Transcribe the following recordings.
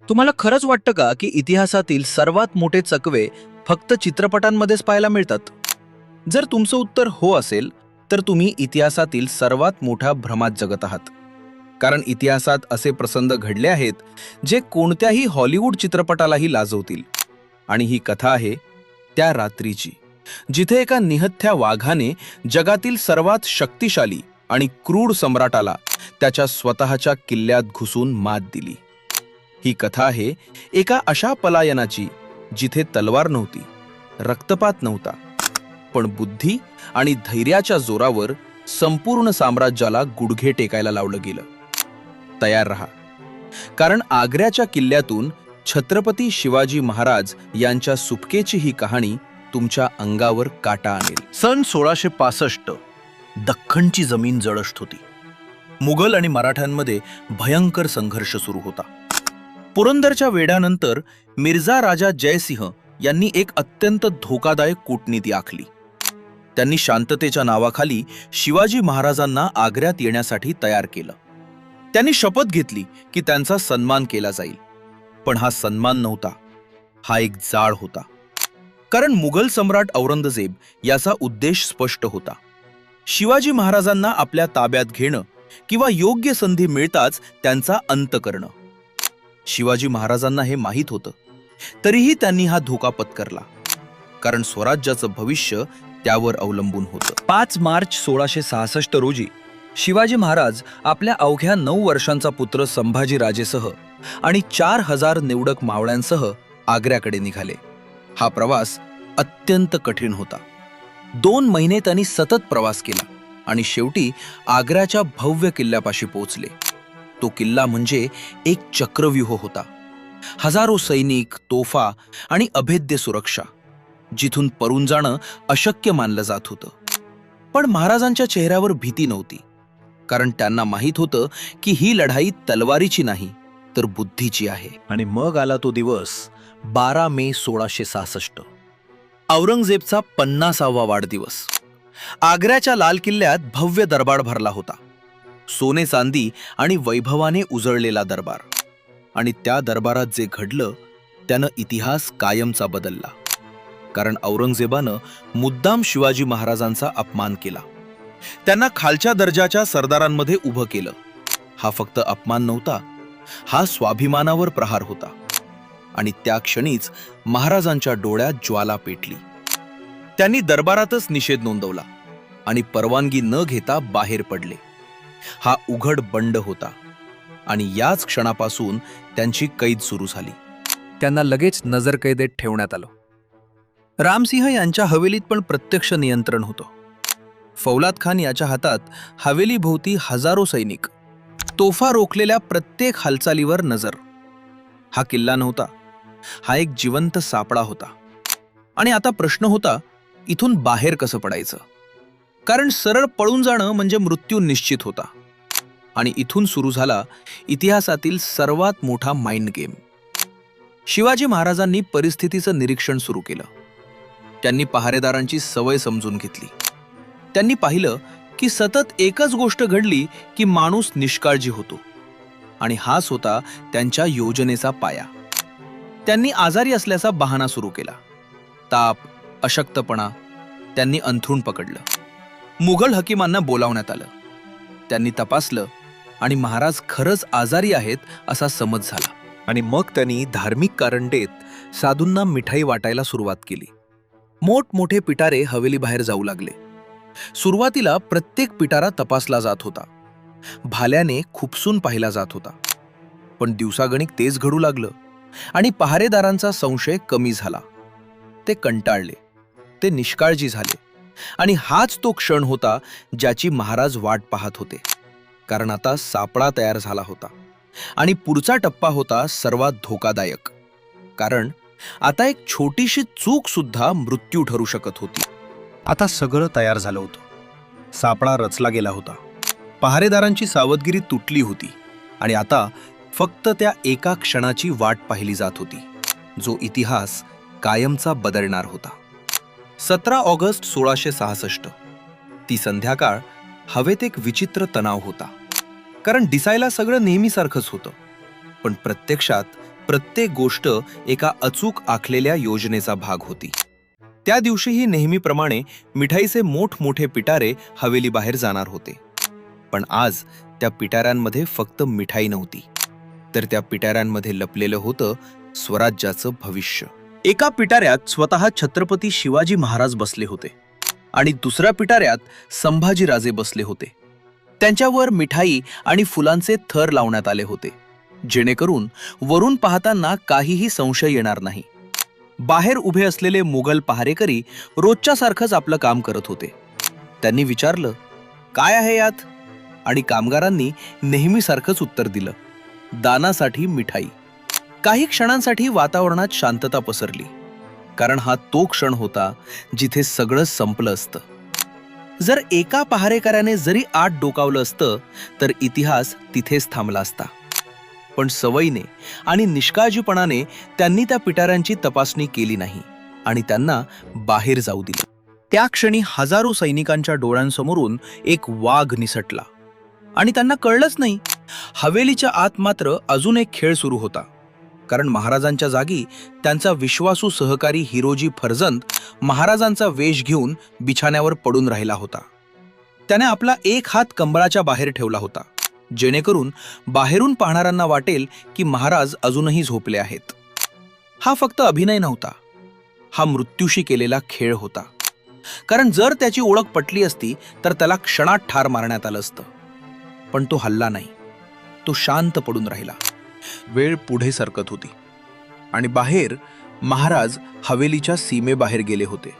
तुम्हाला खरंच वाटतं का की इतिहासातील सर्वात मोठे चकवे फक्त चित्रपटांमध्येच पाहायला मिळतात? जर तुमचं उत्तर हो असेल, तर तुम्ही इतिहासातील सर्वात मोठ्या भ्रमात जगत आहात. कारण इतिहासात असे प्रसंग घडले आहेत जे कोणत्याही हॉलिवूड चित्रपटालाही लाजवतील. आणि ही कथा आहे त्या रात्रीची, जिथे एका निहत्थ्या वाघाने जगातील सर्वात शक्तिशाली आणि क्रूर सम्राटाला त्याच्या स्वतःच्या किल्ल्यात घुसून मात दिली. ही कथा आहे एका अशा पलायनाची जिथे तलवार नव्हती, रक्तपात नव्हता, पण बुद्धी आणि धैर्याच्या जोरावर संपूर्ण साम्राज्याला गुडघे टेकायला लावलं गेलं. तयार रहा, कारण आग्र्याच्या किल्ल्यातून छत्रपती शिवाजी महाराज यांच्या सुटकेची ही कहाणी तुमच्या अंगावर काटा आणेल. सन 1665 दख्खनची जमीन जळसत होती. मुघल आणि मराठ्यांमध्ये भयंकर संघर्ष सुरू होता. पुरंदरच्या वेढ्यानंतर मिर्झा राजा जयसिंह यांनी एक अत्यंत धोकादायक कूटनीती आखली. त्यांनी शांततेच्या नावाखाली शिवाजी महाराजांना आग्र्यात येण्यासाठी तयार केलं. त्यांनी शपथ घेतली की त्यांचा सन्मान केला जाईल. पण हा सन्मान नव्हता, हा एक जाळ होता. कारण मुघल सम्राट औरंगजेब याचा उद्देश स्पष्ट होता: शिवाजी महाराजांना आपल्या ताब्यात घेणं किंवा योग्य संधी मिळताच त्यांचा अंत करणं. शिवाजी महाराजांना हे माहीत होतं, तरीही त्यांनी हा धोका पत्करला, कारण स्वराज्याचं भविष्य त्यावर अवलंबून होतं. 5 मार्च 1666 रोजी शिवाजी महाराज आपल्या अवघ्या 9 वर्षांचा पुत्र संभाजी राजेसह आणि 4000 निवडक मावळ्यांसह आग्र्याकडे निघाले. हा प्रवास अत्यंत कठीण होता. 2 महिने त्यांनी सतत प्रवास केला आणि शेवटी आग्र्याच्या भव्य किल्ल्यापाशी पोहोचले. तो किल्ला म्हणजे एक चक्रव्यूह होता. हजारो सैनिक, तोफा आणि अभेद्य सुरक्षा, जिथून पळून जाणं अशक्य मानलं जात होतं. पण महाराजांच्या चेहऱ्यावर भीती नव्हती, कारण त्यांना माहीत होतं की ही लढाई तलवारीची नाही तर बुद्धीची आहे. आणि मग आला तो दिवस, 12 मे 1666, औरंगजेबचा 50वा वाढदिवस. आग्र्याच्या लाल किल्ल्यात भव्य दरबार भरला होता. सोने चांदी आणि वैभवाने उजळलेला दरबार. आणि त्या दरबारात जे घडलं त्यानं इतिहास कायमचा बदलला. कारण औरंगजेबानं मुद्दाम शिवाजी महाराजांचा अपमान केला. त्यांना खालच्या दर्जाच्या सरदारांमध्ये उभं केलं. हा फक्त अपमान नव्हता, हा स्वाभिमानावर प्रहार होता. आणि त्या क्षणीच महाराजांच्या डोळ्यात ज्वाला पेटली. त्यांनी दरबारातच निषेध नोंदवला आणि परवानगी न घेता बाहेर पडले. हा उघड बंड होता आणि याच क्षणापासून त्यांची कैद सुरू झाली. त्यांना लगेच नजरकैदेत ठेवण्यात आलं. रामसिंह यांच्या हवेलीत पण प्रत्यक्ष नियंत्रण होतं. फौलाद खान याच्या हातात हवेलीभोवती हजारो सैनिक, तोफा रोखलेल्या प्रत्येक हालचालीवर नजर. हा किल्ला नव्हता, हा एक जिवंत सापळा होता. आणि आता प्रश्न होता, इथून बाहेर कसं पडायचं? कारण सरळ पळून जाणं म्हणजे मृत्यू निश्चित होता. आणि इथून सुरू झाला इतिहासातील सर्वात मोठा माइंड गेम. शिवाजी महाराजांनी परिस्थितीचं निरीक्षण सुरू केलं. त्यांनी पहारेदारांची सवय समजून घेतली. त्यांनी पाहिलं की सतत एकच गोष्ट घडली की माणूस निष्काळजी होतो. आणि हाच होता त्यांच्या योजनेचा पाया. त्यांनी आजारी असल्याचा बहाणा सुरू केला. ताप, अशक्तपणा. त्यांनी अंथरूण पकडलं. मुघल हकीमांना बोलावण्यात आलं. त्यांनी तपासलं आणि महाराज खरंच आजारी आहेत असा समज झाला. आणि मग त्यांनी धार्मिक कारण देत साधूंना मिठाई वाटायला सुरुवात केली. मोठमोठे पिटारे हवेलीबाहेर जाऊ लागले. सुरुवातीला प्रत्येक पिटारा तपासला जात होता. भाल्याने खुपसून पाहिला जात होता. पण दिवसागणिक तेच घडू लागलं आणि पहारेदारांचा संशय कमी झाला. ते कंटाळले, ते निष्काळजी झाले. आणि हाच तो क्षण होता ज्याची महाराज वाट पाहत होते. कारण आता सापळा तयार झाला होता आणि पुढचा टप्पा होता सर्वात धोकादायक. कारण आता एक छोटीशी चूक सुद्धा मृत्यू ठरू शकत होती. आता सगळं तयार झालं होतं. सापळा रचला गेला होता. पहारेदारांची सावधगिरी तुटली होती. आणि आता फक्त त्या एका क्षणाची वाट पाहिली जात होती, जो इतिहास कायमचा बदलणार होता. 17 ऑगस्ट 1666. ती संध्याकाळ हवेत एक विचित्र तणाव होता. कारण दिसायला सगळं नेहमीसारखंच होतं, पण प्रत्यक्षात प्रत्येक गोष्ट एका अचूक आखलेल्या योजनेचा भाग होती. त्या दिवशीही नेहमीप्रमाणे मिठाईचे मोठमोठे पिटारे हवेलीबाहेर जाणार होते. पण आज त्या पिटाऱ्यांमध्ये फक्त मिठाई नव्हती, तर त्या पिटाऱ्यांमध्ये लपलेलं होतं स्वराज्याचं भविष्य. एका पिटाऱ्यात स्वतः छत्रपती शिवाजी महाराज बसले होते आणि दुसऱ्या पिटाऱ्यात संभाजीराजे बसले होते. त्यांच्यावर मिठाई आणि फुलांचे थर लावण्यात आले होते, जेणेकरून वरून पाहताना काहीही संशय येणार नाही. बाहेर उभे असलेले मुघल पहारेकरी रोजच्यासारखंच आपलं काम करत होते. त्यांनी विचारलं, काय आहे यात? आणि कामगारांनी नेहमीसारखंच उत्तर दिलं, दानासाठी मिठाई. काही क्षणांसाठी वातावरणात शांतता पसरली, कारण हा तो क्षण होता जिथे सगळं संपलं असतं. जर एका पहारेकऱ्याने जरी आत डोकावलं असतं तर इतिहास तिथेच थांबला असता. पण सवयीने आणि निष्काळजीपणाने त्यांनी त्या पिटाऱ्यांची तपासणी केली नाही आणि त्यांना बाहेर जाऊ दिलं. त्या क्षणी हजारो सैनिकांच्या डोळ्यांसमोरून एक वाघ निसटला आणि त्यांना कळलंच नाही. हवेलीच्या आत मात्र अजून एक खेळ सुरू होता, कारण महाराजांच्या जागी त्यांचा विश्वासू सहकारी हिरोजी फर्जंद महाराजांचा वेश घेऊन बिछाण्यावर पडून राहिला होता. त्याने आपला एक हात कंबळाच्या बाहेर ठेवला होता, जेणेकरून बाहेरून पाहणाऱ्यांना वाटेल की महाराज अजूनही झोपले आहेत. हा फक्त अभिनय नव्हता, हा मृत्यूशी केलेला खेळ होता. कारण जर त्याची ओळख पटली असती तर त्याला क्षणात ठार मारण्यात आलं असतं. पण तो हल्ला नाही, तो शांत पडून राहिला. वेळ पुढे सरकत होती आणि बाहेर महाराज हवेलीच्या सीमेबाहेर गेले होते.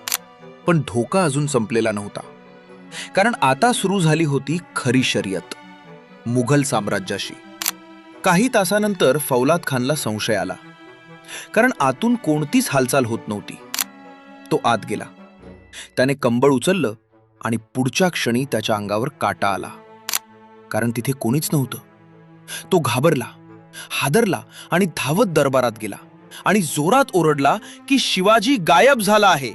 पण धोका अजून संपलेला नव्हता, कारण आता सुरू झाली होती खरी शर्यत मुघल साम्राज्याशी. काही तासानंतर फौलाद खानला संशय आला, कारण आतून कोणतीच हालचाल होत नव्हती. तो आत गेला. त्याने कंबळ उचललं आणि पुढच्या क्षणी त्याच्या अंगावर काटा आला, कारण तिथे कोणीच नव्हतं. तो घाबरला, हादरला आणि धावत दरबारात गेला आणि जोरात ओरडला की शिवाजी गायब झाला आहे.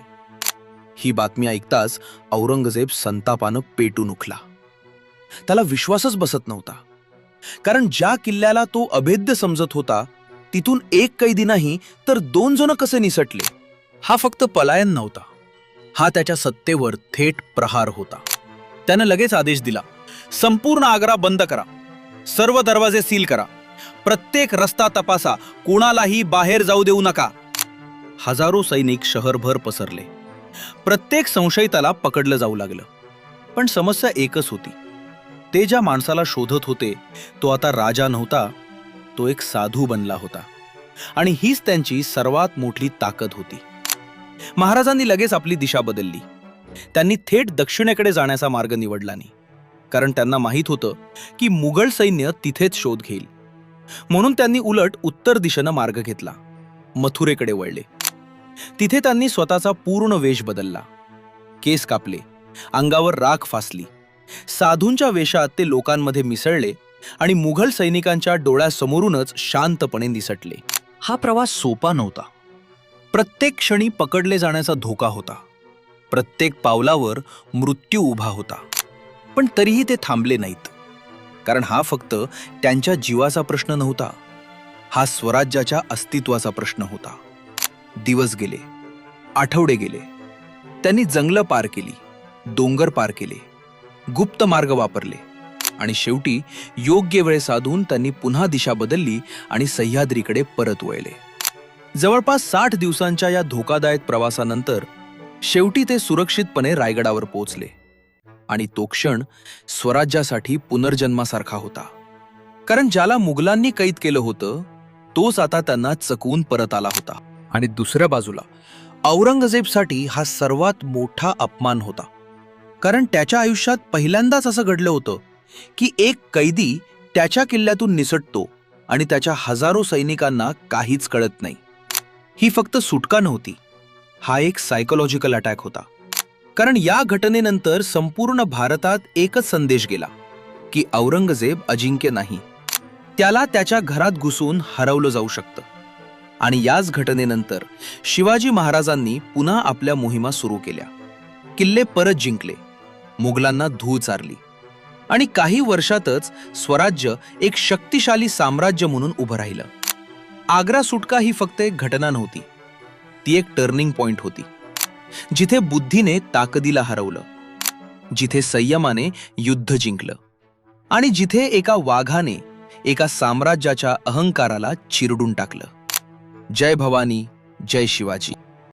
ही बातमी ऐकताच औरंगजेब संतापानं पेटून उठला. त्याला विश्वासच बसत नव्हता, कारण ज्या किल्ल्याला तो अभेद्य समजत होता तिथून एक कैदी नाही तर 2 जण कसे निसटले. हा फक्त पलायन नव्हता, हा त्याच्या सत्तेवर थेट प्रहार होता. त्यानं लगेच आदेश दिला, संपूर्ण आग्रा बंद करा, सर्व दरवाजे सील करा, प्रत्येक रस्ता तपासा, कोणालाही बाहेर जाऊ देऊ नका. हजारो सैनिक शहरभर पसरले. प्रत्येक संशयिताला पकडलं जाऊ लागलं. पण समस्या एकच होती, ते ज्या माणसाला शोधत होते तो आता राजा नव्हता, तो एक साधू बनला होता. आणि हीच त्यांची सर्वात मोठी ताकद होती. महाराजांनी लगेच आपली दिशा बदलली. त्यांनी थेट दक्षिणेकडे जाण्याचा मार्ग निवडला नाही, कारण त्यांना माहीत होतं की मुघल सैन्य तिथेच शोध घेईल. म्हणून त्यांनी उलट उत्तर दिशेनं मार्ग घेतला, मथुरेकडे वळले. तिथे त्यांनी स्वतःचा पूर्ण वेश बदलला, केस कापले, अंगावर राख फासली. साधूंच्या वेशात ते लोकांमध्ये मिसळले आणि मुघल सैनिकांच्या डोळ्यासमोरूनच शांतपणे निसटले. हा प्रवास सोपा नव्हता. प्रत्येक क्षणी पकडले जाण्याचा धोका होता. प्रत्येक पावलावर मृत्यू उभा होता. पण तरीही ते थांबले नाहीत, कारण हा फक्त त्यांच्या जीवाचा प्रश्न नव्हता, हा स्वराज्याच्या अस्तित्वाचा प्रश्न होता. दिवस गेले, आठवडे गेले. त्यांनी जंगलं पार केली, डोंगर पार केले, गुप्त मार्ग वापरले आणि शेवटी योग्य वेळ साधून त्यांनी पुन्हा दिशा बदलली आणि सह्याद्रीकडे परत वळले. जवळपास 60 दिवसांच्या या धोकादायक प्रवासानंतर शेवटी ते सुरक्षितपणे रायगडावर पोहोचले. आणि तो क्षण स्वराज्यासाठी पुनर्जन्मासारखा होता, कारण ज्याला मुघलांनी कैद केलं होतं तोच आता त्यांना चकवून परत आला होता. आणि दुसऱ्या बाजूला औरंगजेबसाठी हा सर्वात मोठा अपमान होता, कारण त्याच्या आयुष्यात पहिल्यांदाच असं घडलं होतं की एक कैदी त्याच्या किल्ल्यातून निसटतो आणि त्याच्या हजारो सैनिकांना काहीच कळत नाही. ही फक्त सुटका नव्हती, हा एक सायकोलॉजिकल अटॅक होता. कारण या घटनेनंतर संपूर्ण भारतात एकच संदेश गेला की औरंगजेब अजिंक्य नाही, त्याला त्याच्या घरात घुसून हरवलं जाऊ शकतं. आणि याच घटनेनंतर शिवाजी महाराजांनी पुन्हा आपल्या मोहिमा सुरू केल्या. किल्ले परत जिंकले, मुघलांना धूळ चारली आणि काही वर्षातच स्वराज्य एक शक्तिशाली साम्राज्य म्हणून उभं राहिलं. आग्रा सुटका ही फक्त एक घटना नव्हती, ती एक टर्निंग पॉइंट होती, जिथे बुद्धीने ताकदीला हरवलं, जिथे संयमाने युद्ध जिंकलं आणि जिथे एका वाघाने एका साम्राज्याच्या अहंकाराला चिरडून टाकलं. जय भवानी, जय शिवाजी.